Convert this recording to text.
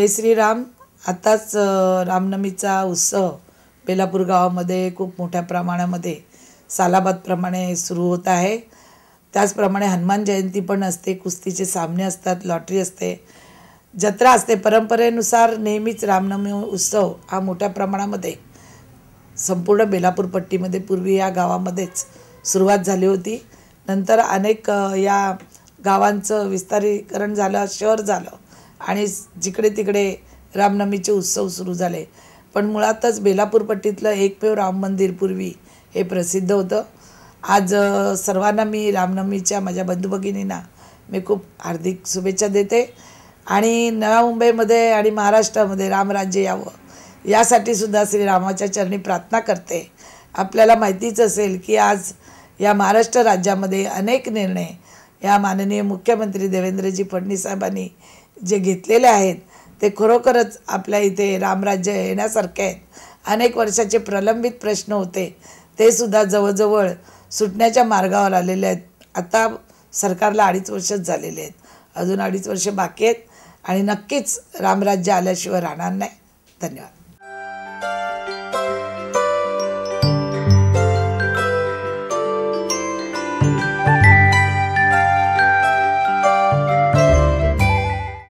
जय श्रीराम। आताच रामनवमीचा उत्सव बेलापूर गावामध्ये खूप मोठ्या प्रमाणामध्ये सालाबादप्रमाणे सुरू होत आहे। त्याचप्रमाणे हनुमान जयंती पण असते, कुस्तीचे सामने असतात, लॉटरी असते, जत्रा असते। परंपरेनुसार नेहमीच रामनवमी उत्सव हा मोठ्या प्रमाणामध्ये संपूर्ण बेलापूर पट्टीमध्ये पूर्वी या गावामध्येच सुरुवात झाली होती। नंतर अनेक या गावांचं विस्तारीकरण झालं, शहर झालं आणि जिकडे तिकडे रामनवमीचे उत्सव सुरू झाले। पण मुळातच बेलापूर पट्टीतलं एकमेव राम मंदिर पूर्वी हे प्रसिद्ध होतं। आज सर्वांना मी रामनवमीच्या माझ्या बंधू भगिनींना मी खूप हार्दिक शुभेच्छा देते आणि नव्या मुंबईमध्ये आणि महाराष्ट्रामध्ये रामराज्य यावं यासाठी सुद्धा श्रीरामाच्या चरणी प्रार्थना करते। आपल्याला माहितीच असेल की आज या महाराष्ट्र राज्यामध्ये अनेक निर्णय या माननीय मुख्यमंत्री देवेंद्रजी फडणवीस साहेबांनी जे घेतलेले आहेत ते खरोखरच आपल्या इथे रामराज्य येण्यासारखे आहेत। अनेक वर्षाचे प्रलंबित प्रश्न होते ते सुद्धा जवळजवळ सुटण्याच्या मार्गावर आलेले आहेत। आता सरकारला 2.5 वर्षच झालेले आहेत, अजून 2.5 वर्ष बाकी आहेत आणि नक्कीच रामराज्य आल्याशिवाय राहणार नाही। धन्यवाद।